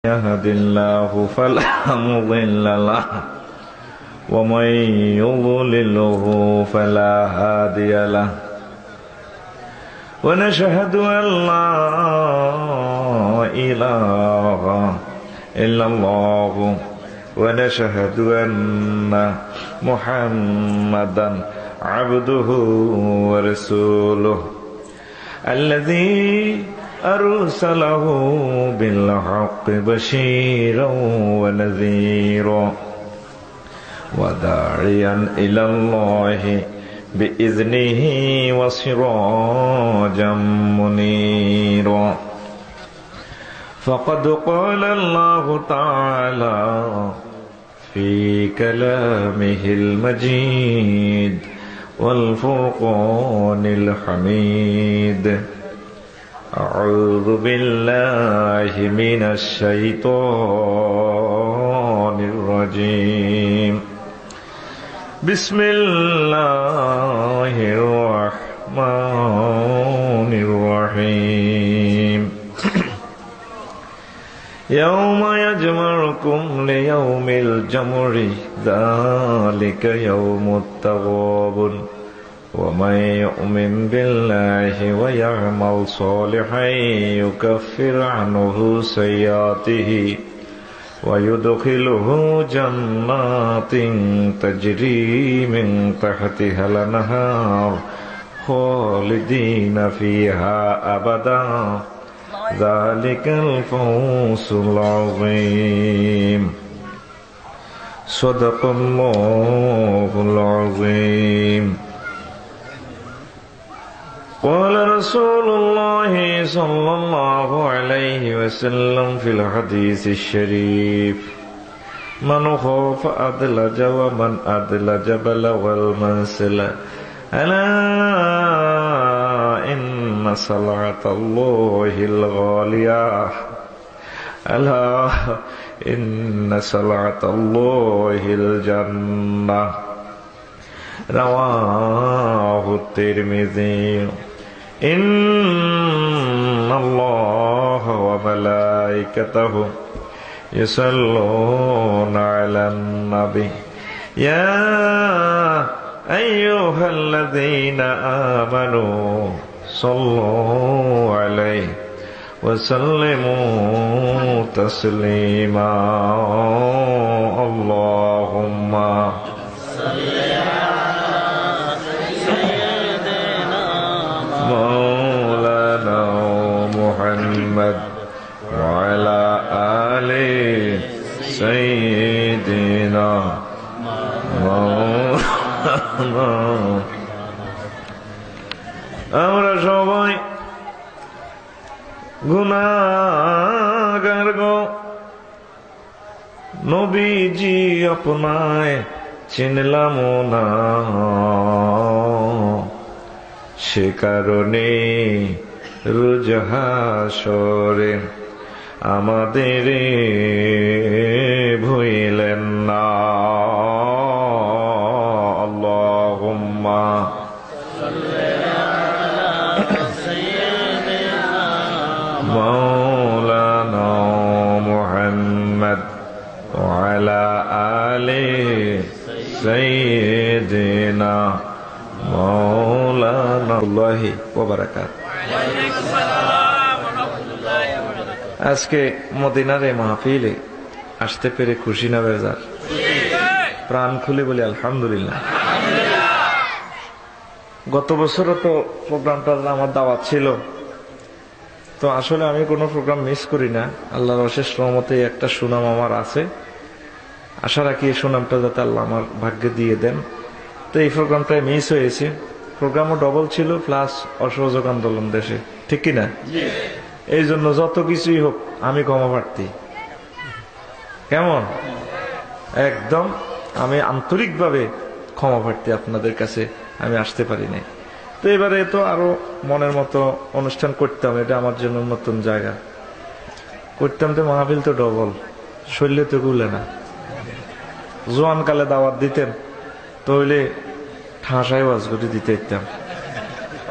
يهد الله فلا مضل له ومن يضلله فلا هادي له ونشهد أن لا إله إلا الله ونشهد أن محمدا عبده ورسوله الذي أرسله بالحق بشيرا ونذيرا وداعيا إلى الله بإذنه وسراجا منيرا فقد قال الله تعالى في كلامه المجيد والفرقان الحميد أعوذ بالله من الشيطان الرجيم بسم الله الرحمن الرحيم يوم يجمعكم ليوم الجمع ذلك يوم التغابن ومن يؤمن بالله ويعمل صالحا يكفر عنه سيئاته ويدخله جنات تجري من تحتها الأنهار خالدين فيها أبدا ذلك الفوز العظيم صدق الله العظيم قال رسول الله صلى الله عليه وسلم في الحديث الشريف من خاف أدلج ومن أدلج بلغ المنزل ألا إن سلعة الله الغالية ألا إن سلعة الله الجنة رواه الترمذي إن الله وملائكته يصلون على النبي يا أيها الذين آمنوا صلوا عليه وسلموا تسليما اللهم صل محمد وعلى آل سيدنا আমরা সবাই গুনাহগার গো নবীজি আপনায় চিনলাম না সে কারণে রোজ হাসরে আমাদের ভুইলেন না আল্লাহুম্মা মাওলানা মুহাম্মদ ওয়া আলা আলি সাইয়্যিদিনা মাওলানা আল্লাহি ওয়া বারাকাতুহু। আজকে মদিনার এই মাহফিলে আসতে পেরে খুশি না বেজার? প্রাণ খুলে বলি আলহামদুলিল্লাহ। গত বছরও তো প্রোগ্রামটা আমার দাওয়াত ছিল, তো আসলে আমি কোনো প্রোগ্রাম মিস করি না। আল্লাহর অশেষ রহমতে একটা সুনাম আমার আছে, আশা রাখি এই সুনামটা যাতে আল্লাহ আমার ভাগ্যে দিয়ে দেন। তো এই প্রোগ্রামটাই মিস হয়েছে। প্রোগ্রামও ডবল ছিল, প্লাস অসহযোগ আন্দোলন দেশে, ঠিক কিনা? এই জন্য যত কিছুই হোক আমি ক্ষমা প্রার্থী। কেমন একদম আমি আন্তরিকভাবে ক্ষমা প্রার্থী, আপনাদের কাছে আমি আসতে পারি নাই। তো এবারে তো আরো মনের মতো অনুষ্ঠান করতাম, এটা আমার জন্য নতুন জায়গা। করতাম তো মাহফিল তো ডবল, শরীরে তো গুলে না। জোয়ান কালে দাওয়াত দিতেন তো হইলে ঠাঁসায় ওয়াজ করে দিতে ইতাম।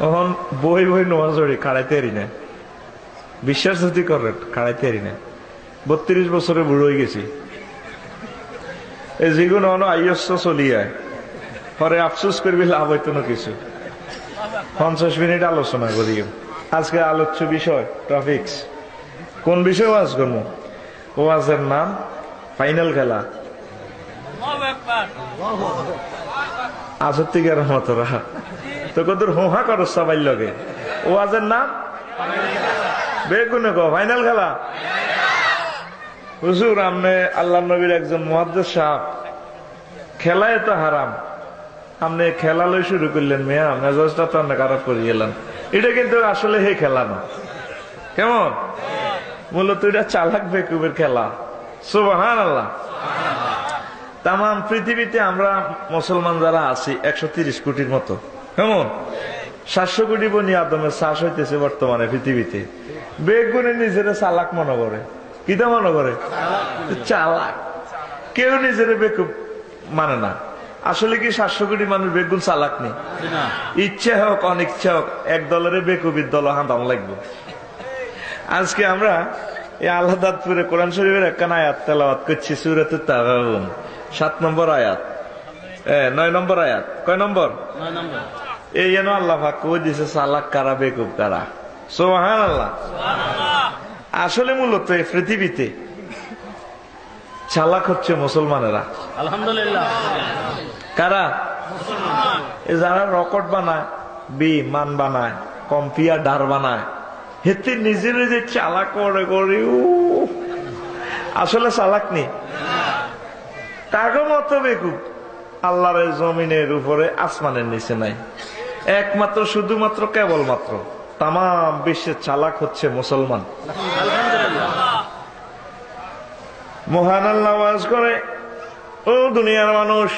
এখন বই বই নোয়াজড়ি কাড়াইতে পারি না, বিশ্বাস যদি করেন কাড়াইতে পারি না। 32 বছরে বুড়ো হয়ে গেছি। এই যেগুলো আইয়স্য চলিয়ায় পরে আফসোস করবি লাভ হইতো না কিছু। 50 মিনিট আলোচনা করি। আজকে আলোচ্য বিষয় টপিক্স। কোন বিষয়ে ওয়াজ করবো? ওয়াজের নাম ফাইনাল খেলা। আসত্তিকার মতরা তো কত হোহা করো সবাই লগে। ওয়াজের নাম বেগুনে গো ফাইনাল খেলা। হুজুর আমনে আল্লাহ নবীর একজন মুহাদ্দিস সাহেব, খেলা এত হারাম, আপনি খেলা লই শুরু করলেন মিয়া, মেজাজটা তো আপনি খারাপ করে গেলেন। এটা কিন্তু আসলে হে খেলা না, কেমন মূলত এটা চালাক বেকুবের খেলা। সুবহানাল্লাহ। তাম পৃথিবীতে আমরা মুসলমান যারা আছি 130 কোটির মতো, কেমন 700 কোটি বনি আদমের চাষ হইতেছে বর্তমানে পৃথিবীতে। বেগুনে নিজেরা চালাক মনে করে। কিটা মনে করে? চালাক। কেউ নিজের বেকুব মানে না। আসলে কি 700 কোটি মানুষ বেগুন চালাক নেই? ইচ্ছে হোক অনিচ্ছা হোক এক দলের বেকুবির দল হাঁদাম লাগবে। আজকে আমরা এই আল্লাহদাতপুরে কোরআন শরীফের একখান আয়াত তেলাওয়াত করছি, সূরাতুত তাগাবুন 7 নম্বর আয়াত, 9 নম্বর আয়াত। কয় নম্বর? 9 নম্বর। এই যেন আল্লাহ পাক কই দিছে চালাক কারা বেকুব কারা। সুবহানাল্লাহ। আসলে মূলত এই পৃথিবীতে চালাক হচ্ছে মুসলমানেরা। আলহামদুলিল্লাহ। কারা? যারা রকেট বানায়, বিমান বানায়, কম্পিউটার বানায়, হেতে নিজের যে চালাক করে করি, আসলে চালাক নেই। কাগো মতো বেকুব আল্লাহর জমিনের উপরে আসমানের নিচে নাই। একমাত্র শুধুমাত্র কেবলমাত্র তাম বিশ্বের চালাক হচ্ছে মুসলমান। মহান আল্লাহ ওয়াজ করে, ও দুনিয়ার মানুষ,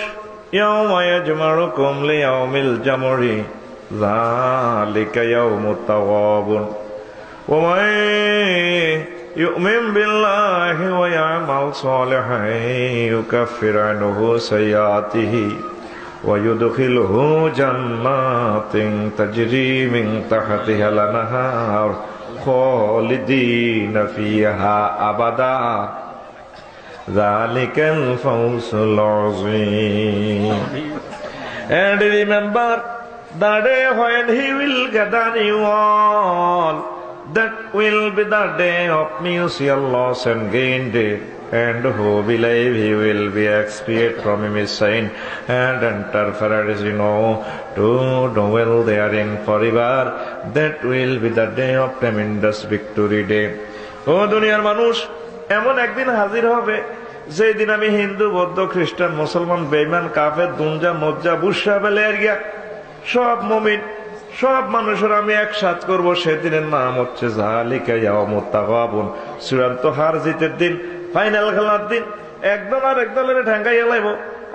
ইয়াউমা ইয়াজমাউকুম লিয়াউমিল জামরি যালিকা ইয়াউমুত তাওয়াবুন ওয়া মান ইউমিন বিল্লাহি ওয়া ইয়ামাল সালিহান ইউকাফির আনহু সাইয়্যাতিহি ওয়া ইউদখিলুহু জান্নাতিন তাজরি মিন তাহতিহাল আনহার খালিদিনা ফিহা আবাদা যালিকাল ফাওজুল আযীম। And remember the day when he will gather you all, that will be the day of mutual loss and gain day. And who believe he will be expiate from his sin and enter paradise, to dwell therein forever. That will be the day of tremendous victory day. ও দুনিয়ার মানুষ, এমন একদিন হাজির হবে যেই দিন আমি হিন্দু, বৌদ্ধ, খ্রিস্টান, মুসলমান, বেঈমান, কাফের, দুনজা, মজ্জা, বুশরা, বেলেরিয়া সব মুমিন, সব মানুষের আমি একসাথ করব। সেদিনের নাম হচ্ছে যালিকা ইয়াউমুত তাগাবুন, চূড়ান্ত হার জিতের দিন, ফাইনাল খেলার দিন। একদল আর এক দলের ঠেঙ্গাইয়া লাইব,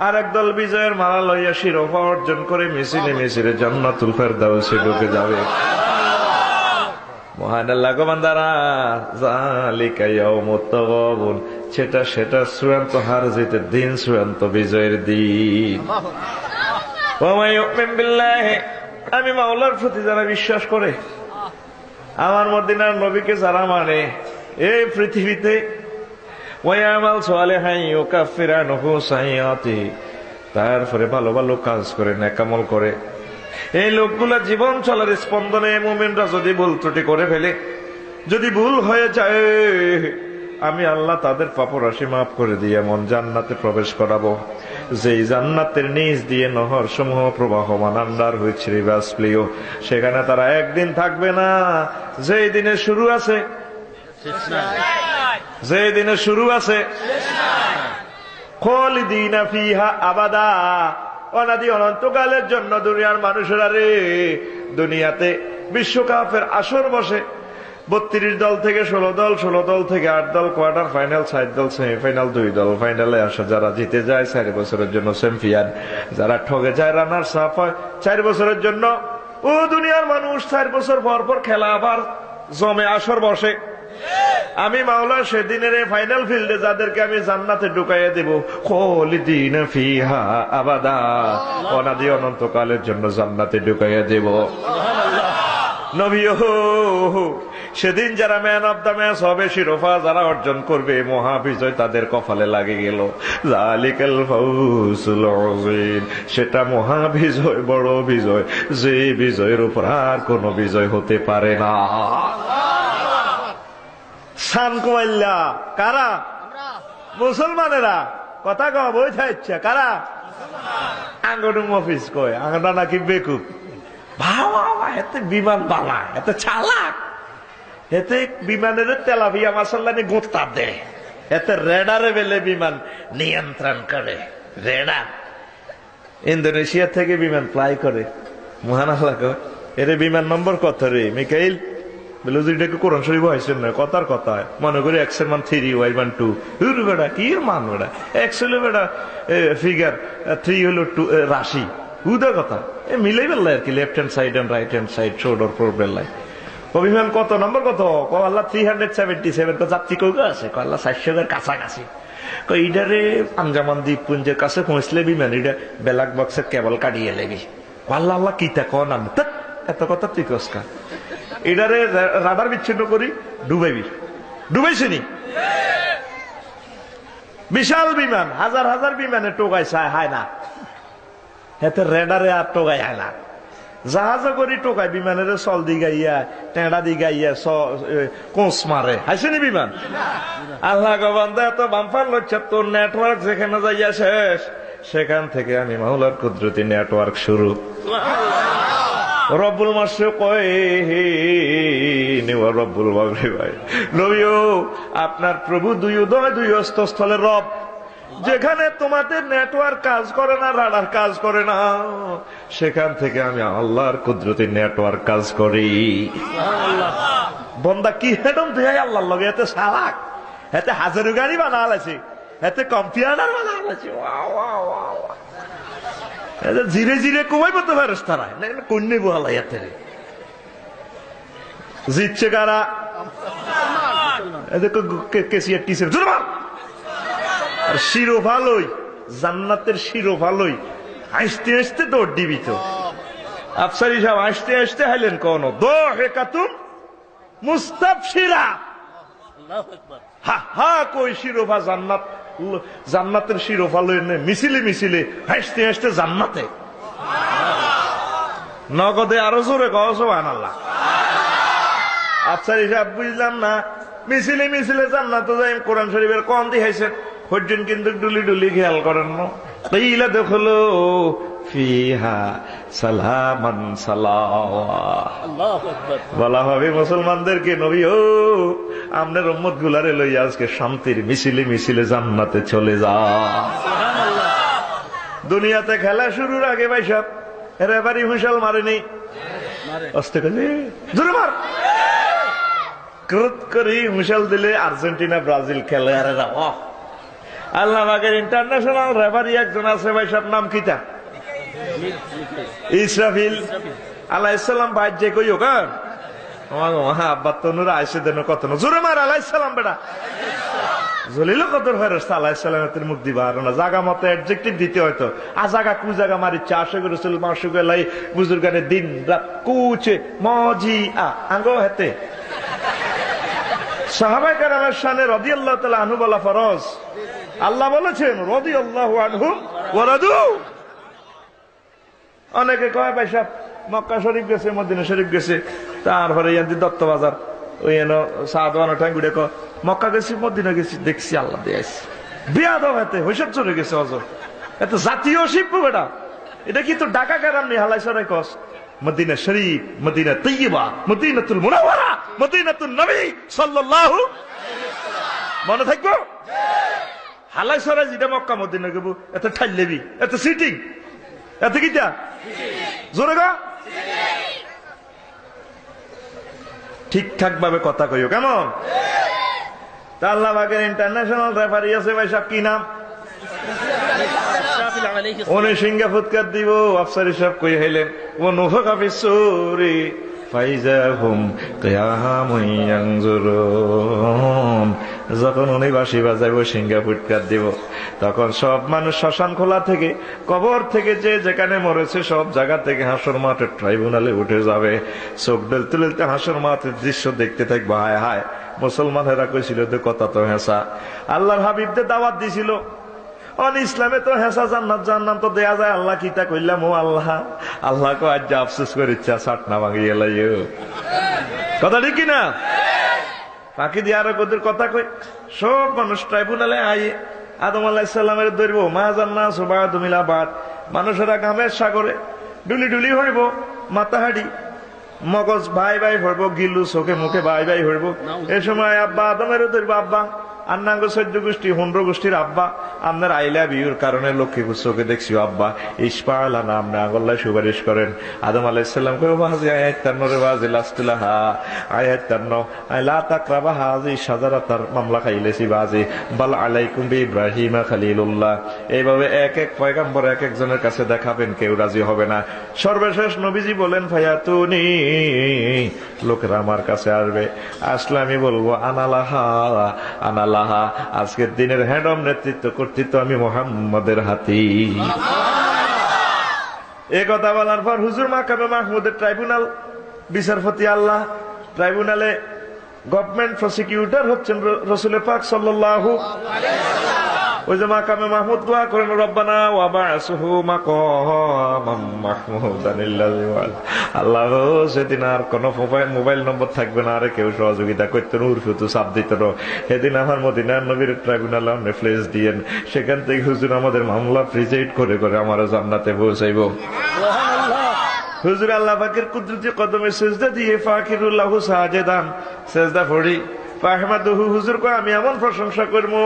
আর একদল বিজয়ের মালা লইয়া শিরোপা অর্জন করে মিছিলে মিছিলে জান্নাতুল ফেরদাউসে ঢুকে যাবে। মহান আল্লাহ গো বান্দারা, যালিকা ইয়াউমুত তাগাবুন, সেটা চূড়ান্ত হার জিতের দিন, চূড়ান্ত বিজয়ের দিন। ওয়া মান ইউমিন বিল্লাহি, আমি মাওলার প্রতি যারা বিশ্বাস করে, আমার মদিনার নবীকে যারা মানে এই পৃথিবীতে, ওয়া ইয়ামাল সালিহান ইউকাফির আনহু সাইয়্যাতিহি, তারপরে ভালো ভালো কাজ করে, নেক আমল করে, এই লোকগুলা জীবন চলার স্পন্দনে মুমিনরা যদি ভুল ত্রুটি করে ফেলে, যদি ভুল হয়ে যায়, আমি আল্লাহ তাদের পাপরাশি মাফ করে দিয়ে এমন জান্নাতে প্রবেশ করাবো যেই জান্নাতের নিচ দিয়ে নহর সমূহ প্রবাহমান আন্ডার হয়েছে রিভার্সপ্লিও। সেখানে তারা একদিন থাকবে না, যেই দিনে শুরু আছে, যেই দিনে শুরু আছে, খালিদিনা ফিহা আবাদা, অনাদি অনন্তকালের জন্য। দুনিয়ার মানুষেরা রে, দুনিয়াতে বিশ্বকাপের আসর বসে, 32 দল থেকে 16 দল, 16 দল থেকে 8 দল, কোয়ার্টার ফাইনাল 7 দল, সেমিফাইনাল 2 দল, ফাইনালে আসা যারা জিতে যায় 4 বছরের জন্য চ্যাম্পিয়ন, যারা ঠকে যায় রানার্স আপ হয় 4 বছরের জন্য। ও দুনিয়ার মানুষ, 4 বছর পর পর খেলা আবার জমে, আসর বসে। আমি মাওলা সেদিনের ফাইনাল ফিল্ডে যাদেরকে আমি জান্নাতে ঢুকাইয়া দেব, খালিদিনা ফিহা আবাদা, অনাদি অনন্তকালের জন্য জান্নাতে ঢুকাইয়া দেব। নবী, সেদিন যারা ম্যান অব দ্য ম্যাচ হবে, শিরোপা যারা অর্জন করবে, মহাবিজয় তাদের কপালে লাগে গেল। যালিকাল ফাউজুল আযীম, সেটা মহাবিজয়, বড় বিজয়, যে বিজয়ের উপর আর কোন বিজয় হতে পারে না। সান কোয়াল্লা কারা? মুসলমানেরা। কথা কও বইথা ইচ্ছা কারা? আঙ্গন অফিস কয় আঙ্গনা নাকি বেকুব। ভাবা এতে বিমান বালা, এতে চালাক, এতে বিমানের তেলাভিয়া মাসাল্লানি গোত্তা দেয়, এতে রেডারে বেলে বিমান নিয়ন্ত্রণ করে। রেডার ইন্দোনেশিয়া থেকে বিমান ফ্লাই করে। মহান আল্লাহ কয় এর বিমান নম্বর কত রে মিকাইল? বলে যেটাকে কোরআন শরীফ হয়েছেন না, কথার কথা মনে করি এক্স এর মান 3, ওয়াই মান 2। বেটা কি মান বেটা, এক্স হলো বেটা ফিগার, 3 হলো রাশি, হুদা কথা মিলাই বেল্লাই আর কি, left hand side and right hand side, shoulder four বেল্লাই। অভিমান কত নম্বর কত? আল্লাহ 377, যাত্রী কৌ আছে? আল্লাহ 400-এর কাছাকাছি। ইডারে আঞ্জামান দ্বীপপুঞ্জের কাছে পৌঁছলে বিমান এটা ব্যালাক বক্সের কেবল কাটিয়ে লেবি। আল্লাহ আল্লাহ কিতা কন আমি এত কথা তুই কসকা, এটারে রাডার বিচ্ছিন্ন করি ডুবাইবি। ডুবাইছিনি বিশাল বিমান, হাজার হাজার বিমানে টোকাই চায় হায় না, এতে রেডারে আর টোকাই হয় না। জাহাজও করি টোকাই, বিমানের চল দি গাইয়া টেঁড়া দি গাইয়া কোঁচ মারে, হাসেনি বিমান? আল্লাহ গবান্দা এত বাম্পার লচ্ছে, তোর নেটওয়ার্ক যেখানে যাইয়া শেষ, সেখান থেকে আমি মাওলার কুদরতি নেটওয়ার্ক শুরু। রব্বুল মাসে কয় রব্বুল বাবরে ভাই নবীও, আপনার প্রভু দুই উদয় দুই অস্তস্থলের রব, যেখানে তোমাদের নেটওয়ার্ক কাজ করে না, রাডার কাজ করে না, সেখান থেকে আমি আল্লাহর কুদরতি নেটওয়ার্ক কাজ করি। বন্দা কি হেডম দেয় আল্লাহর লগে, এতে সালাক, এতে হাজারো গাড়ি বানা আছে, এতে কম্পিউটার বানা আছে, ধীরে ধীরে কমাই বলতে পারিস তারা কন্যা বহালাই এতে জিতছে কারা? কেসিয়ার টিসের আর শিরোপা লই, জান্নাতের শিরোপা লই আসতে আসতে দৌড় দিবি তো। আফসারি সাহেব আসতে আসতে হাইলেন কোন দোহেকাতুম মুস্তাবশিরা, হা হা কই শিরোপা জান্নাত, জান্নাতের শিরোপা লই মিছিলে মিছিলে হাসতে হাসতে জান্নাতে। নগদে আরো জোরে কও সুবহানাল্লাহ। আফসারি সাহেব বুঝলাম না, মিছিলে মিছিলে জান্নাতে যাই, কোরআন শরীফের কোন দিয়েছেন হজ্জুন কিন্তু ডুলি ডুলি খেয়াল করেন না। কিলা দেখলো ফিহা সালামান বলা হবে মুসলমানদেরকে, নবী ও আপনার উম্মত গুলারে লইয়া আজকে শান্তির মিছিলে মিছিলে জান্নাতে চলে যা। দুনিয়াতে খেলা শুরুর আগে ভাই সব রেফারি হুঁশাল মারেনি, আস্তে করে জোরে মার ক্রোধ করি হুঁশাল দিলে আর্জেন্টিনা ব্রাজিল খেলে। আরে আল্লাহ পাকের ইন্টারন্যাশনাল রেফারি একজন আছে ভাই, সব নাম কিতা? ইসরাফিল আলাইহিসসালাম। ভাই যে কই হোক আব্বা তনুরা আইসে দেন কত জোরে মার আলাইহিসসালাম বেটা জলিল কত ফেরেশতা আলাইহিসসালামের মুখ দিবা আর না জায়গা মতো অ্যাডজেক্টিভ দিতে হয়তো। আ জায়গা কু জায়গা মারি চাষে রাসূল মাসুকে লাই বুজুর্গানে দিন রাত কুচে মজি আঙ্গো হেতে সাহাবায়ে কেরামের শানে রাদিয়াল্লাহু তাআলা আনহু বলা ফরজ। আল্লাহ বলেছেন রাদিয়াল্লাহু আনহু ওয়া রাদু। অনেকে কয় ভাই সাহেব মক্কা শরীফ গেছে, মদিনা শরীফ গেছে, তারপরে ইয়ান্তি দত্ত বাজার ওই এনো সাদওয়ানা ঠাঙ্গুড়ে ক মক্কা গেছি মদিনা গেছি দেখছি আল্লাহ দিয়েছে বিয়াদব হাতে হইসব চলে গেছে অজর। এত জাতীয় শিল্প বেটা, এটা কি তো ঢাকা গ্রাম নেই হালাই সরাই কস? মদিনা শরীফ, মদিনা তৈয়বা, মদিনাতুল মুনাওয়ারা, মদিনাতুন নবী সাল্লাল্লাহু মনে থাকবো। হালাই সরাই যেটা মক্কা মদিনা গেবো এত ঠাইলেবি, এত সিটিং, এত কিটা জোরে গা ঠিকঠাক ভাবে কথা কইও কেমন? তা আল্লাহ পাকের ইন্টারন্যাশনাল রেফারি আছে ভাই সব কি নাম? উনি সিংহা ফুৎকার দিব, আফসারি সাহেব কই হইলেন ও নুফাকা ফাইজাহুম কিয়ামুন ইয়ানজুরুন। যখন উনি বাঁশি বাজাইব সিঙ্গা ফুটকার দিব, তখন সব মানুষ শ্মশান খোলা থেকে, কবর থেকে, যে যেখানে মরেছে সব জায়গা থেকে হাসর মাঠের ট্রাইব্যুনালে উঠে যাবে। চোখ ডেলতে ডেলতে হাসর মাঠের দৃশ্য দেখতে থাকবো। হায় হায়, মুসলমানেরা কইছিল তো কথা তো হেসা, আল্লাহর হাবিবদের দাওয়াত দিছিল ইসলামে তো হেসা জান্নাত জান্নাত তো দেয়া যায়। আল্লাহ কিতা কইলাম, ও আল্লাহ, আল্লাহ কো আজ আফসোস করে ইচ্ছা সাটনা ভাঙিয়ে লাইও। কথা ঠিক কিনা? ফাঁকি দিয়ে আরো ওদের কথা কই, সব মানুষ ট্রাইব্যুনালে আইয়ে আদম আলাইহিস সালামের ধরবো, মা জান্নাত সুবাদু মিলাবাদ, মানুষেরা গামের সাগরে ডুলি ডুলি হইব, মাথা হাড়ি মগজ ভাই ভাই হইব, গিলু চোখে মুখে ভাই ভাই হইব। এ সময় আব্বা আদমেরও ধরবো, আব্বা আন্নাঙ্গ 14 গোষ্ঠী 15 গোষ্ঠীর আব্বা, আপনার আইলা বিউর কারণে লক্ষ্মী চোখে দেখছি আব্বা, ইস্পালা না আপনি আঙ্গল্লায় সুপারিশ করেন। আদম আলাইহিস সালাম কই বাজি আয়াত 53 রে বাজি লাস্তুলাহা আয়াত 53 আলা তাকরাবা হাজি শাজারাতার মামলা খাইলেছি বাজি বাল আলাইকুম বি ইব্রাহিম খলিলুল্লাহ। এইভাবে এক এক পয়গম্বর এক একজনের কাছে দেখাবেন, কেউ রাজি হবে না। সর্বশেষ নবীজি বলেন ফায়াতুনি, লোকেরা আমার কাছে আসবে, আসলে আমি বলবো আনালাহা আনালাহা, আজকের দিনের হেড অফ নেতৃত্ব কর্তৃত্ব আমি মুহাম্মদের হাতি। এ কথা বলার পর হুজুর মাকামে মাহমুদের ট্রাইব্যুনাল বিচারপতি, আল্লাহ ট্রাইব্যুনালে গভর্নমেন্ট প্রসিকিউটর হচ্ছেন রাসূল পাক সাল্লাল্লাহু আলাইহি ওয়াসাল্লাম। ওই যে মাকামে মাহমুদ দোয়া করেন, রব্বানা ওয়া বা'সুহু মাকামাম মাহমুদান আল্লাযী ওয়া'আলা। আল্লাহ সেদিন আর কোন মোবাইল নম্বর থাকবে না, আর কেউ সহযোগিতা করতে উরফুতু চাপ দিত না। সেদিন আমার মদিনার নবীর ট্রাইব্যুনালে আপনি প্লেস দিয়েন, সেখান থেকে হুজুর আমাদের মামলা প্রিজাইড করে করে আমার জান্নাতে পৌঁছাইব। হুজুর আল্লাহ পাকের কুদরতি কদমে সেজদা দিয়ে ফাকিরুল্লাহু সাজেদান সেজদা পড়ি ফাহমাদুহু, হুজুর কো আমি এমন প্রশংসা করবো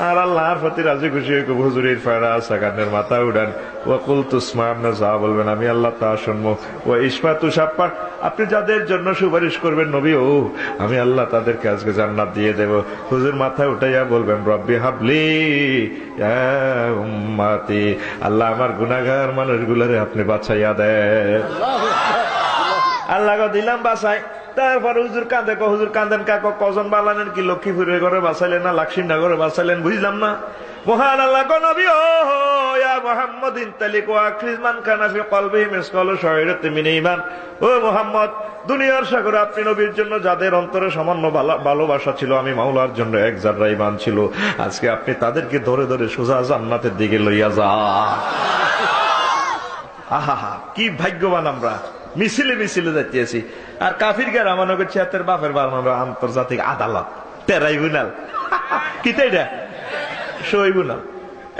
আর আল্লাহর প্রতি রাজি খুশি হয়ে হুজুরের ফায়রা সাকানের মাথা উড়ান। ওয়া কুলতু ইসমা, আপনি যা বলবেন আমি আল্লাহ তা শুনবো। ওয়া ইসফাতু শাফা, আপনি যাদের জন্য সুপারিশ করবেন নবী, ও আমি আল্লাহ তাদেরকে আজকে জান্নাত দিয়ে দেব। হুজুর মাথা উঠাইয়া বলবেন রব্বি হাবলি ইয়া উম্মতি, আল্লাহ আমার গুনাহগার মানুষগুলোরে আপনি বাঁচাইয়া দেন। আল্লাহ দিলাম বাঁচাই। তারপর হুজুর কাঁদে, হুজুর কাঁদেন কাকো, কজন বালানেন কি লক্ষ্মীপুরের ঘরে বাঁচাইলেন না লাক্সিমনগরে বাঁচাইলেন, বুঝলাম না। মহান আল্লাহ গো নবী, ও ইয়া মুহাম্মাদিন তালিক ওয়া আখরিজ মান কানা ফি কলবিহি মিসকালু শাইরাতিন মিন ঈমান। ও মুহাম্মদ, দুনিয়ার সাগরে আপনি নবীর জন্য যাদের অন্তরে সামান্য ভালোবাসা ছিল, আমি মাওলার জন্য এক জাররা ঈমান ছিল, আজকে আপনি তাদেরকে ধরে ধরে সোজা জান্নাতের দিকে লইয়া যান। আহা, কি ভাগ্যবান আমরা, মিছিলে মিছিলে যাইতেছি। আর কাফির কে রামানো করছে হাতের বাপের বানানো আন্তর্জাতিক আদালত ট্রাইব্যুনাল, কিতা সইবুনাল।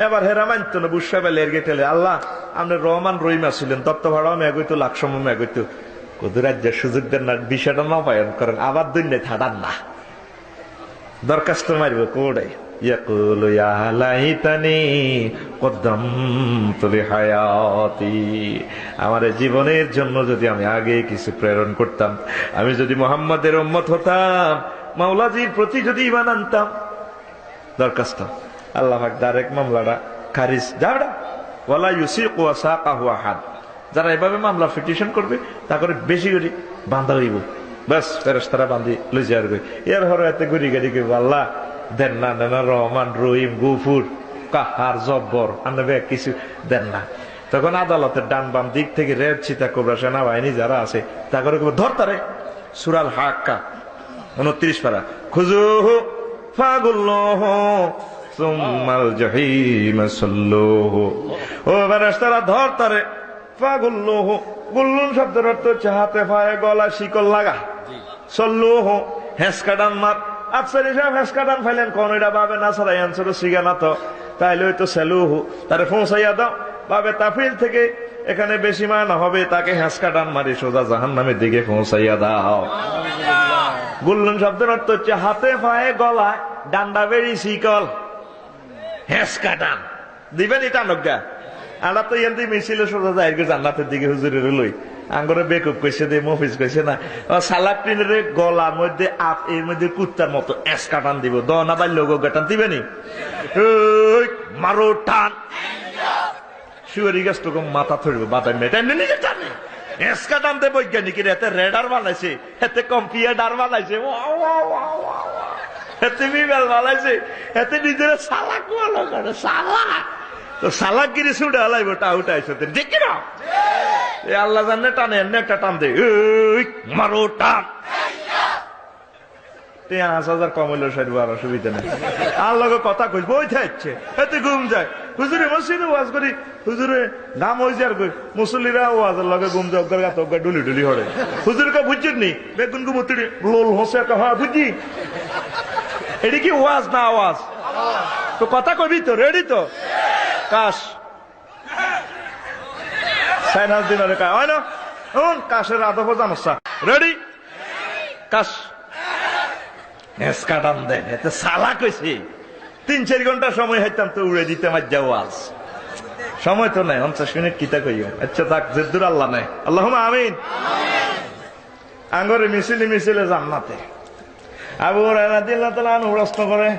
এবার হেরা মানত না, বুঝা পেলে এর গেটেলে আল্লাহ আপনি রহমান রহিমা ছিলেন, তত্ত্ব ভাড়াও মেঘইতো লাখ সময় মেঘইতো কদু রাজ্যের সুযোগ দেন না, বিষয়টা নবায়ন করেন, আবার দুনিয়ায় থাকান না, দরখাস্ত মারবে কোড়াই ইয়াকুলু ইয়া লাইতানি কদ্দামতু লিহায়াতি, আমার জীবনের জন্য যদি আমি আগে কিছু প্রেরণ করতাম, আমি যদি মুহাম্মাদের উম্মত হতাম, মাওলাজির প্রতি যদি ঈমান আনতাম। দরখাস্ত আল্লাহ পাক ডাইরেক্ট মামলাটা খারিজ, যাওয়া ওয়ালা ইউসিকু ওয়াসাকাহু আহাদ। যারা এভাবে মামলা পিটিশন করবে তা করে বেশি করে বাঁধা হইব, বাস ফেরেশতারা বান্ধি লই যাওয়ার গই। এর হরে এতে গড়ি গাড়ি কেউ আল্লাহ দেন না, দেন না, রহমান রহিম গুফুর কাহার জব্বর আনবে কিছু দেন না। তখন আদালতের ডান বাম দিক থেকে রেড চিতা কোবরা সেনাবাহিনী যারা আছে তা করে ধরতারে। সূরাল হাক্কা 29 পারা, খুজুহু ফাগুল্লুহু সুম্মাল জাহিম সাল্লুহু। ও ফেরেশতারা ধরতারে, ফাগুল্লুহু, গুল্লুন শব্দের অর্থ হচ্ছে হাতে পায়ে গলা শিকল লাগা, সল্লুহু হেসকাডান মার। আফসারি সাহেব হেসকাডান ফাইলেন কোন এটা ভাবে না ছাড়াই আনসার সিগানা তো তাইলে হয়তো সেলুহু, তারে পৌঁছাইয়া দাও। ভাবে তাফিল থেকে এখানে বেশি মানা হবে, তাকে হেসকাডান মারি সোজা জাহান্নামের দিকে পৌঁছাইয়া দাও। গুল্লুন শব্দের অর্থ হচ্ছে হাতে পায়ে গলায় ডান্ডা বেড়ি শিকল, হেসকাডান দিবেন এটা নজ্ঞা। আমরা তো এমনি মিছিলে সোজা যাই জান্নাতের দিকে হুজুরের লই আঙ্গরে বেকুব কইছে দে, মফিজ কইছে না, সালাকিনের গলার মধ্যে এর মধ্যে কুত্তার মতো এসকাটান দিব, দনা বাই লোক গাটান দিবেনি, মারো টান শুয়ারি গাছ তো মাথা থইব বাদাম মেটাই নিজে টানে এসকাটান দে। বৈজ্ঞানিকের এতে রেডার বানাইছে, এতে কম্পিউটার বানাইছে, এতে বিবেল বালাইছে, এতে নিজের সালাক মনে করে, সালাক তো সালাক গিরি ছুটে হালাইব টাউটা আইসে দেখি না এ আল্লাহ জানে টানে এমনি একটা টান দে মারো টান 5,000 কম হইলো সাইড আর অসুবিধা নেই। আল্লাহ কথা কই বই থাকছে এতে ঘুম যায়। হুজুরে মসজিদে ওয়াজ করি, হুজুরে গাম হয়েছে আর কই মুসল্লিরা ওয়াজের লগে ঘুম যায় ডুলি ডুলি হরে। হুজুরকে বুঝছেন নি বেগুন গুমতি লোল হসে একটা হয় বুঝছি এটি কি ওয়াজ না আওয়াজ? তো কথা কবি তো রেডি তো কাশ সাইনাস দিনের কা হয় না কাশের আদব জানসা রেডি কাশ টান দেন এতে সালা কইছি 3-4 ঘন্টা সময় হাইতাম তো উড়ে দিতে মাজ্জা ওয়াজ সময় তো নাই 50 মিনিট কিতা কইও। আচ্ছা থাক জেদ্দুর আল্লাহ নাই আল্লাহুম্মা আমিন। আঙ্গরে মিছিলে জান্নাতে আবু হুরায়রা রাদিয়াল্লাহু তাআলা আনহু প্রশ্ন করে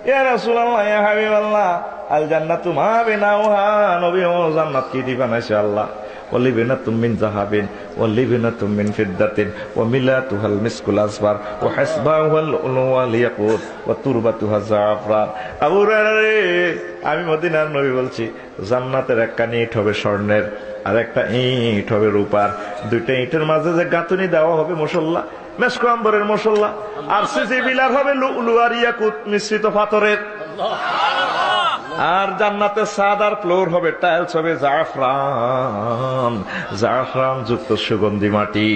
ইয়া রাসূলুল্লাহ ইয়া হাবিবাল্লাহ আল জান্নাতু মা বিনাউহা, নবী ও জান্নাত কি দি বানাইছে আল্লাহ? ওয়ালিবিনাতুম মিন যাহাবিন ওয়ালিবিনাতুম মিন ফিদ্দাতিন ওয়া মিলাতুহাল মিসকুল আসফার ওয়া হাসবাহুল উলওয়াল ইয়াকুত ওয়া তুরবাতুহা জাফরান। আবু হুরায়রা রে আমি মদিনার নবী বলছি জান্নাতের একটা ইট হবে স্বর্ণের আর একটা ইট হবে রূপার, দুইটা ইটের মাঝে যে গাঁথুনি দেওয়া হবে মুসল্লা মেশকো আম্বরের মুসল্লা, আর সিসি বিলার হবে লুলু আর ইয়াকুত মিশ্রিত পাথরের, আর জান্নাতের সাদার ফ্লোর হবে টাইলস হবে জাফরান, জাফরান যুক্ত সুগন্ধি মাটি।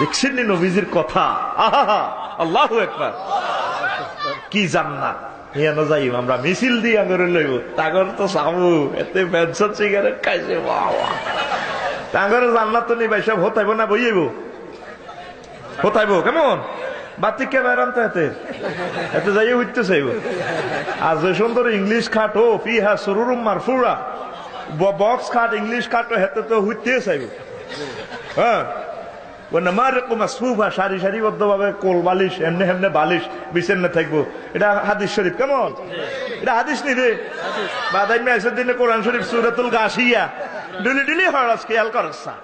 দেখছেন নি নবীজির কথা? আহা আল্লাহু আকবার, কি জান্নাত! ইয়ানো যাই আমরা মিছিল দিয়ে আঙুরে লইব তাগর তো সামু এতে পেনশন সিগারেট খাইছে বাবা তাগরে জান্নাত তো নিবাই সব হতাইব না বইব হতাইব কেমন বাতি কে বেরান তো এতে এতে যাই উঠতে চাইব। আর যে সুন্দর ইংলিশ খাটো ফিহা সুরুরুম মারফুরা বক্স খাট ইংলিশ খাটো হেতে তো উঠতে চাইব। হ্যাঁ সারি সারিবদ্ধ ভাবে কোল বালিশ এমনি এমনি বালিশ বিছানে থাকবো, এটা হাদিস শরীফ কেমন? এটা হাদিস নি রে বাদাই মেসের দিনে কোরআন শরীফ সূরাতুল গাশিয়া ডুলি ডুলি হরস খেয়াল করসা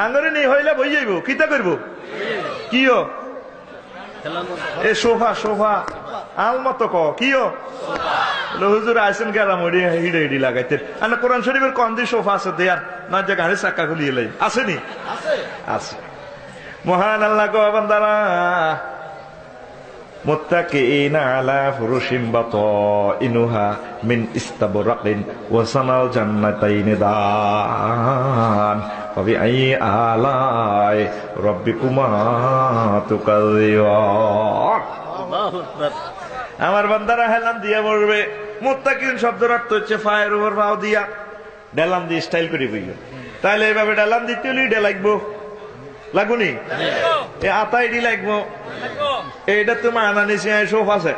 আঙ্গরে নেই হইলে বই যাইব কিতা করবো কিও এ সোফা সোফা আল মতো ক কিও হুজুর আইসেন গেলাম ওই হিড়ে হিড়ি লাগাইতে আর কোরআন শরীফের কম দিয়ে সোফা আছে দেয়ার না যে গাড়ির চাক্কা খুলিয়ে লাই আসেনি আছে। মহান আল্লাহ গো বান্দারা মুত্তাকিইনা আলা ফুরুশিন বাতাইনুহা মিন ইস্তাবরাকিন ওয়া সানাল জান্নাতাইনি দান ওয়া বিআইয়ি আলাই রাব্বিকুমা তুকাযিবান। আল্লাহু আকবার। আমার বান্দারা হেলান দিয়া বলবে মুত্তাকিন শব্দের অর্থ হচ্ছে ফায়ের উপর পাও দিয়া ডেলান দিয়ে স্টাইল করে বইল, তাহলে এইভাবে ডেলান দিতে হলে ডে লাগবো লাগুনি এ আতাইডি লাগবো এইটা তো মানানিসি সব আছে।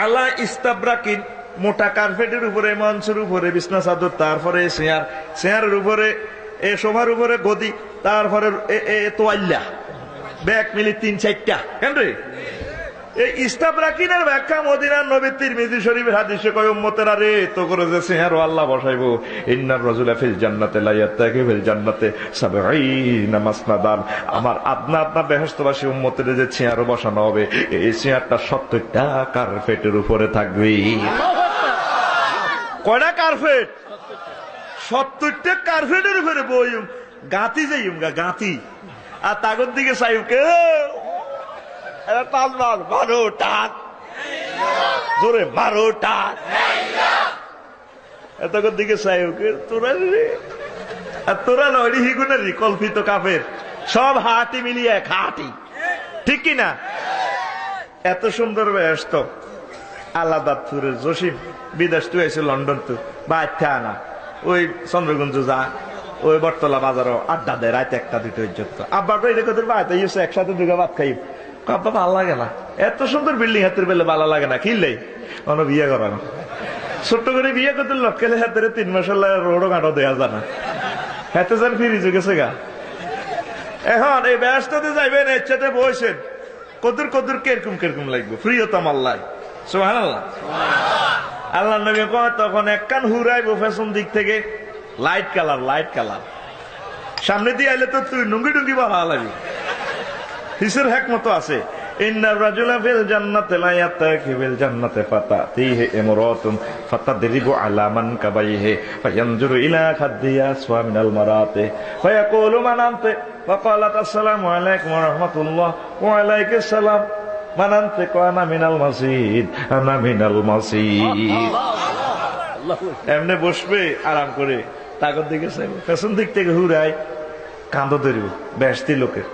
আলা ইস্তাবরাকিন মোটা কার্পেটের উপরে মঞ্চের উপরে বিছনা চাদর, তারপরে চেয়ার, চেয়ারের উপরে এ সোফার উপরে গদি, তারপরে তোয়াল্লা ব্যাগ মিলি 3-4টা কেন রে এই ইস্তাবরাকিনের ব্যাখ্যা মদিনার নবী তিরমিজি শরীফের হাদিসে কয় উম্মতেরা রে তো করে যে চেহারা আল্লাহ বসাইবো ইন্নার রাজুলা ফিল জান্নাতে লা ইয়াত্তাকি ফিল জান্নাতে 70 মাসনাদান। আমার আপনা আপনা বেহেশতবাসী উম্মতের যে চেহারা বসানো হবে এই চেহারাটা 70টা কার্পেটের উপরে থাকবে। কয়টা কার্পেট? 70টা কার্পেটের উপরে বইম গাতি যাইম গাতি আর তাগর দিকে চাইম কে টান মার মারো টান জোরে মারো টান এতক্ষণ দিকে চাই তোরা রে আর তোরা নয় হিগুনারি কল্পিত কাপের সব হাতি মিলিয়ে এক হাতি ঠিক কিনা? এত সুন্দর ব্যস্ত আলাদা তুরের জসিম বিদেশ তুই এসে লন্ডন তো বাচ্চা আনা ওই চন্দ্রগঞ্জ যা ওই বটতলা বাজারও আড্ডা দেয় রাত 1টা-2টা পর্যন্ত। আব্বা তো এরকম বাড়িতে একসাথে দুগা ভাত খাই আব্বা ভালো লাগে না এত সুন্দর বিল্ডিং হাতের বেলে ভালো লাগে না কিনলেই কোনো বিয়ে করানো ছোট্ট করে বিয়ে করতে লক্কেলে হাতের 3 মাস রোডও কাটো দেওয়া যায় না হাতে যান ফিরি গেছে গা। এখন এই ব্যস্ততে যাইবেন এর সাথে বসেন কদুর কদুর কেরকম কেরকম লাগবে প্রিয়তম আল্লাহ সুবহানাল্লাহ। আল্লাহ নবী কয় তখন এক কান হুরাইবো ফ্যাশন দিক থেকে লাইট কালার সামনে দিয়ে আইলে তো তুই নুঙ্গি টুঙ্গি ভালো লাগবে। হিসের হ্যাক মতো আছে ইন্নার রাজুলা ফিল জান্নাতি লা ইয়াতাকি বিল জান্নাতি ফাতাতিহি ইমরাতুন ফাতাদরিবু আলা মানকাবাইহি ফায়ানজুরু ইলা খাদ্দিয়া আসফা মিনাল মারাতি ফায়াকুলু মান আনতা ফাকালাত আসসালামু আলাইকুম ওয়া রাহমাতুল্লাহ ওয়া আলাইকুস সালাম মান আনতা কানা মিনাল মাসিদ আনা মিনাল মাসিদ। এমনি বসবে আরাম করে, তাকর দিকে চাইব, পেছন দিক থেকে হুরাই কান্দ ধরিব বেশতি লোকের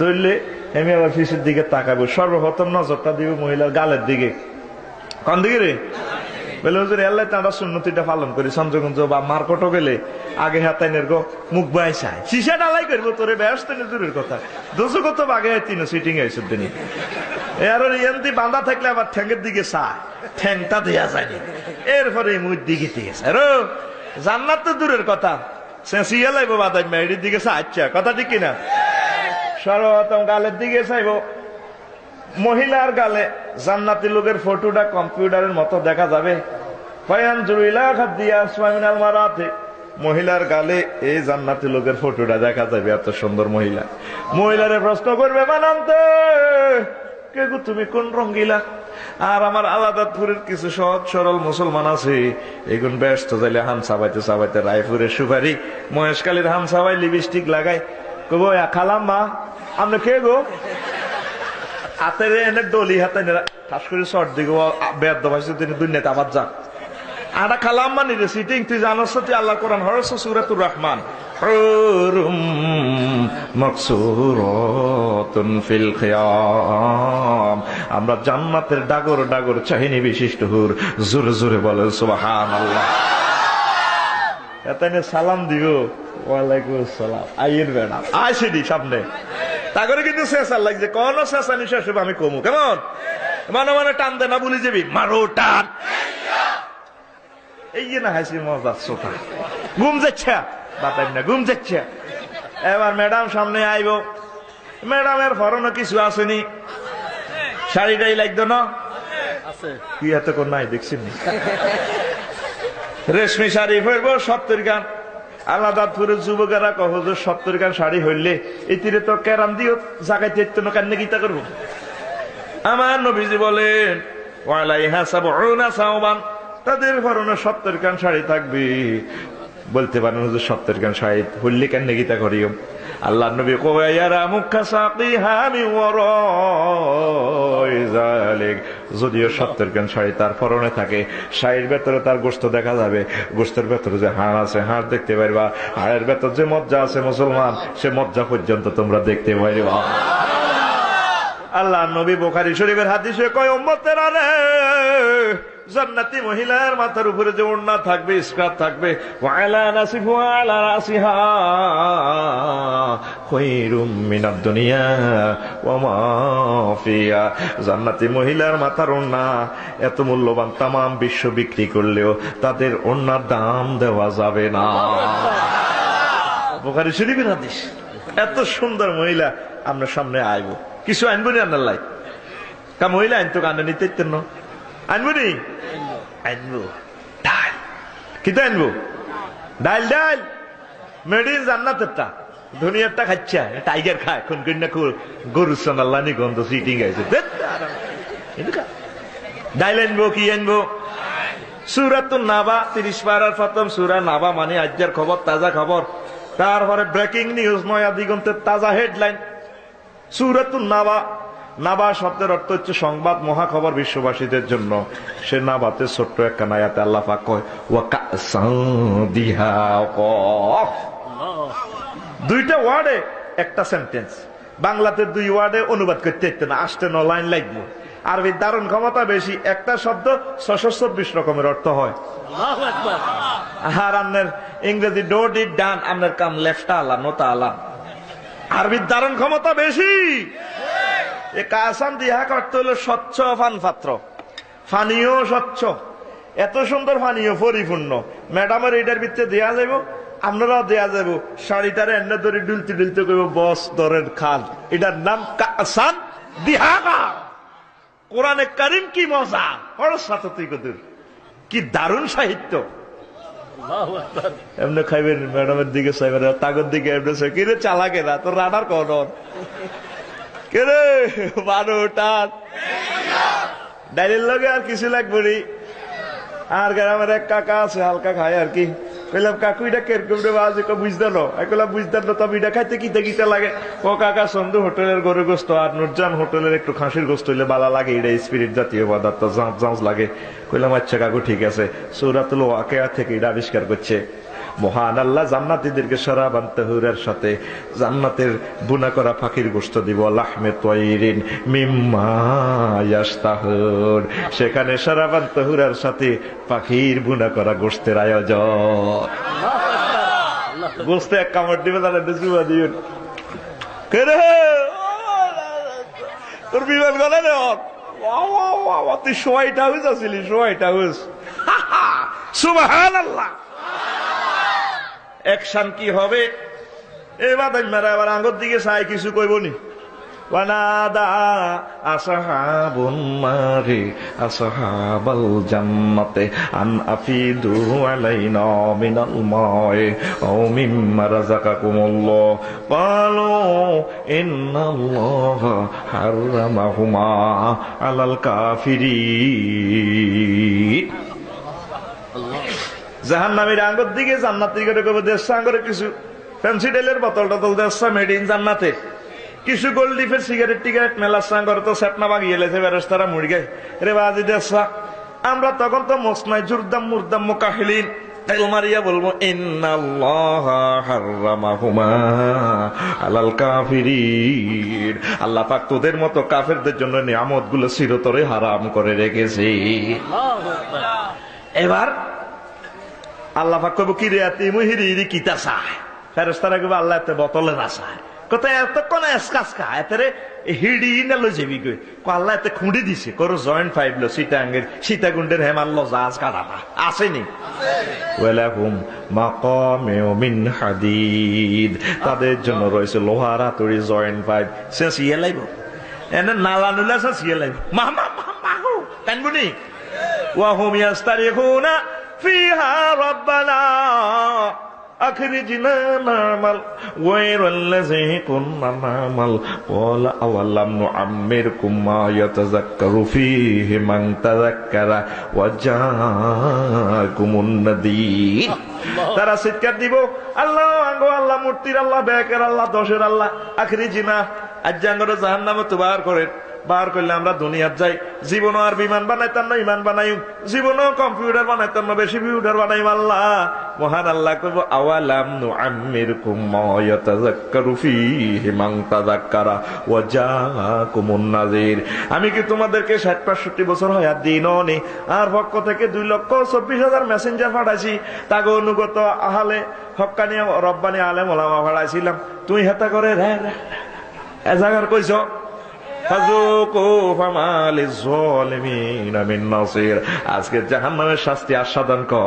ধরলে আমি আবার ফিসের দিকে তাকাবো, সর্বপ্রথম নজরটা দিব মহিলার গালের দিকে। কোন দিকে রে? বলে হুজুর আল্লাহ তারা সুন্নতিটা পালন করি, চন্দ্রগঞ্জ বা মার্কেটও গেলে আগে হাতাইনের গো মুখ বাই চাই শিশা ডালাই করবো তোরে ব্যস্ত দূরের কথা দোষো কত বাগে তিন সিটিং আইসুর দিনই এর এমনি বাঁধা থাকলে আবার ঠ্যাঙ্গের দিকে চায়, ঠ্যাংটা দেয়া যায়নি, এরপরে মুখ দিকে দিয়েছে আরো জান্নাত তো দূরের কথা চেঁচিয়ে লাগবো বাদাই মেয়েটির দিকে চাচ্ছা, কথা ঠিক কিনা? সর্বপ্রথম গালের দিকে চাইব, মহিলার গালে জান্নাতি লোকের ফটোটা কম্পিউটারের মতো দেখা যাবে। মহিলার গালে এই জান্নাতি লোকের ফটোটা দেখা যাবে, এত সুন্দর মহিলা। মহিলারে প্রশ্ন করবে মানান্তে কে গো তুমি কোন রঙ্গিলা? আর আমার আলাদাপুরের কিছু সহজ সরল মুসলমান আছে, এগুন ব্যস্ত যাইলে হাম সাবাইতে সাবাইতে রায়পুরের সুপারি মহেশকালীর হাম সাবাই লিপস্টিক লাগাই কব খালাম মা আমরা কে গো হাতে এনে ডলি হাতে ঠাস করে শর্ট দিকে বেদ দবাইছে তিনি দুনিয়াতে আবার যান আটা খালাম মানি রে সিটিং তুই জানোস তুই আল্লাহ কোরআন হরস সূরাতুর রহমান হুরুম মাকসুরাতুন ফিল খিয়াম, আমরা জান্নাতের ডাগর ডাগর চাহিনি বিশিষ্ট হুর, জোরে জোরে বলেন সুবহানাল্লাহ। এতনে সালাম দিও ওয়ালাইকুম আসসালাম আইয়ের বেড়া আইসিডি সামনে তাগরে কিন্তু শেষার লাগছে কোন শেষা নিঃশ্বাস আমি কমু কেমন মানে মানে টান দে না বলি যাবি মারো টান এই যে না হাসি মজা সোটা ঘুম যাচ্ছে বাতাই না ঘুম যাচ্ছে। এবার ম্যাডাম সামনে আইব, ম্যাডামের ফরনও কিছু আসেনি, শাড়িটাই লাগতো না কি এত কোন নাই দেখছি রেশমি শাড়ি পরবো 70 গান। আলাদাপুরের যুবকেরা কহজ 70 গান শাড়ি হইলে এটিরে তো কেরাম দিও জাগাইতে কান্নে গীতা করবো। আমার নবীজি বলেন ওয়ালাইহা সাবউনা সাওবান, তাদের পরনে 70 গান শাড়ি থাকবে। বলতে পারেন হুজুর 70 গান শাড়ি হইলে কান্নে গীতা করিও? আল্লাহ নবী কয়ারা মুখা সাকিহা মিন ওয়ারাই যালিক, যদিও 70 গান শাড়ি তার পরনে থাকে, শাড়ির ভেতরে তার গোশত দেখা যাবে, গোশতের ভেতরে যে হাড় আছে হাড় দেখতে পারবা, হাড়ের ভেতর যে মজ্জা আছে মুসলমান সে মজ্জা পর্যন্ত তোমরা দেখতে পারবা। আল্লাহ নবী বুখারী শরীফের হাদিসে কয় উম্মতেরা রে, জান্নাতি মহিলার মাথার উপরে যে ওড়না থাকবে, স্কার্ফ থাকবে, ওয়ালা নাসিফু আলা রাসিহা খায়রুম মিনাদ দুনিয়া ওয়া মা ফিহা, জান্নাতি মহিলার মাথার ওড়না এত মূল্যবান, তাম বিশ্ব বিক্রি করলেও তাদের ওড়নার দাম দেওয়া যাবে না। বুখারী শরীফের হাদিস। এত সুন্দর মহিলা আমরা সামনে আইব, কিছু আনবো নি আন্নার লাই কা মহিলা আনতো কান্না নিতে না আনবো নি আনবো ডাল কিন্তু আনবো ডাল ডাল মেড ইন জান্নাতেরটা, দুনিয়ারটা খাচ্ছে টাইগার খায় কোন কন্যা গরু সোনাল্লা নি গন্ধ সিটিং গাইছে ডাল আনবো কি আনবো? সূরাতুন নাবা 30 পারার প্রথম সূরা নাবা মানে আজকের খবর, তাজা খবর। তারপরে ব্রেকিং নিউজ, নয়া দিগন্তের তাজা হেডলাইন। সূরাতুন নাবা, নাবা শব্দের অর্থ হচ্ছে সংবাদ, মহাখবর বিশ্ববাসীদের জন্য। সে নাবাতে ছোট্ট একটা আয়াতে আল্লাহ পাক কয় ওয়া কাসান দিহাক, দুইটা ওয়ার্ডে একটা সেন্টেন্স। বাংলাতে 2 ওয়ার্ডে অনুবাদ করতে হইতো না, 8 লাইন লাগবে। আরবির দারুণ ক্ষমতা বেশি, একটা শব্দ 624 রকমের অর্থ হয়। আর আপনার ইংরেজি ডো ডিড ডান, আপনার কাম লেফটা আলা নোতা আলা। আরবির দারুণ ক্ষমতা বেশি। কাসান দিহাক অর্থ হলো স্বচ্ছ পান পাত্র, পানীয় স্বচ্ছ, এত সুন্দর পানীয় পরিপূর্ণ। ম্যাডামের এটার ভিতরে দেয়া যাইব, আপনারাও দেয়া যাব। শাড়িটারে এনে ধরে ডুলতে ডুলতে করব বস দরের খান, এটার নাম কাসান দিহাকা। কোরআনে কারিম কি মজা, কি দারুণ সাহিত্য। এমনি খাইবেন ম্যাডামের দিকে চাইবেন, তাগর দিকে এমনি কিরে চালাকে না তোর রানার কর কে রে 12টা ডাইরের লগে আর কিছু লাগবে নি। আর গ্রামের এক কাকা আছে, হালকা খায় আর কি। কইলাম কাকু এটা কেরকম রে বাজে, বুঝতে নো? কইলাম বুঝতে নো, তবে এটা খাইতে কিতে কিতে লাগে। ও কাকা সন্ধু হোটেলের গরু গোস্ত আর নুরজান হোটেলের একটু খাসির গোস্ত হইলে বালা লাগে, এটা স্পিরিট জাতীয় পদার্থ, জাঁজ লাগে। কইলাম আচ্ছা কাকু ঠিক আছে। সূরাতুল ওয়াকিয়া থেকে এটা আবিষ্কার করছে, মহান আল্লাহ জান্নাতীদেরকে শরাবান তাহুরের সাথে জান্নাতের বুনা করা পাখির গোশত দিব, লাহমে তায়রিন মিম্মা ইয়াশতাহুন। সেখানে শরাবান তাহুরের সাথে পাখির বুনা করা গোশতের আয়োজন। গোশতে এক কামড় দিবে, তাহলে জুয়া দিও কেরে তোর বিমান গলা রে। তুই সোয়াইট হাউস আছিলি, সোয়াইট হাউস। সুবহানাল্লাহ। অ্যাকশন কি হবে এবার মেরা, আবার আঙ্গুর দিকে চাই কিছু কইবনি। ওয়ানাদা আসহাবুন নারি আসহাবাল জান্নাতে আন আফিদু আলাইনা মিনাল মাই আও মিম্মা রাযাকাকুমুল্লাহ ক্বালু ইন্নাল্লাহা হারামাহুমা আলাল কাফিরিন। জাহান্নামীর আঙ্গুর দিকে জান্নাত দিকে কইব দেশ আঙ্গুরে কিছু ফ্যান্সি ডেলের বোতল টতল দেশ মেড ইন জান্নাতে, কিছু গোল্ড লিফের সিগারেট টিগারেট মেলা সাঙ্গর তো সেপনা বাগিয়ে লেছে বেরেস্তারা মুড়ি গায় রে বাজি দেশা। আমরা তখন তো মসনাই জুরদাম মুরদাম মুকাহিলিন মারিয়া বলবো ইন্নাল্লাহা হারামাহুমা আলাল কাফিরিন। আল্লাহ পাক তোদের মতো কাফেরদের জন্য নিয়ামত গুলো চিরতরে হারাম করে রেখেছে। এবার আল্লাহ পাক কইব কি রে তুমি হিরি কিতা চায়? ফেরেশতারা কইব আল্লাহ এত বোতলে না চায়। কোথায় এত কোন এসকাসকা এতরে হিড়ি না লই যাবি কই? আল্লাহ এত খুঁড়ি দিছে করো জয়েন্ট ফাইভ লো সীতাঙ্গের সীতাকুণ্ডের হেমাল্য জাহাজ কাটাটা আসেনি। ওয়ালাহুম মাকামিউ মিন হাদিদ, তাদের জন্য রয়েছে লোহার হাতুড়ি জয়েন্ট ফাইভ। সে সিয়ে লাইব এনে নালা নুলা সে সিয়ে লাইব মা মা মা কানবুনি। ওয়াহুম ইয়াস্তারিখুনা ফিহা রাব্বানা আখরিজনা নামাল ওয়াইরাল্লাযী কুননা নামাল ক্বালা আওয়ালাম নুআম্মিরকুম মা ইয়াতাযাক্কারু ফীহি মান তাযাক্কারা ওয়া জাআকুমুন নাযীর। তারা চিৎকার দিব আল্লাহ আঙ্গো আল্লাহ মূর্তির আল্লাহ বেকের আল্লাহ দশের আল্লাহ আখরিজনা আজ্জাঙ্গরে জাহান্নামে তো বার করেন। বার করলে আমরা দুনিয়ার যাই, জীবনও আর বিমান বানাইতাম না ইমান বানাইম, জীবনও কম্পিউটার বানাইতাম না বেশি কম্পিউটার বানাইম। আল্লাহ মহান আল্লাহ কইব আওয়ালাম নুআম্মিরকুম মা ইয়াতাযাক্কারু ফীহি মান তাযাক্কারা ওয়া জাআকুমুন নাযীর। আমি কি তোমাদেরকে ৬০-৬৫ বছর হায়াত দিইনো নি? আর পক্ষ থেকে 2,24,000 মেসেঞ্জার পাঠাইছি, তাকে অনুগত আহলে হক্কানি রব্বানি আলেম ওলামা পাঠাইছিলাম। তুই হেতা করে রে এ জায়গার কইছ আজকে জাহান্নামের শাস্তি আস্বাদন কর।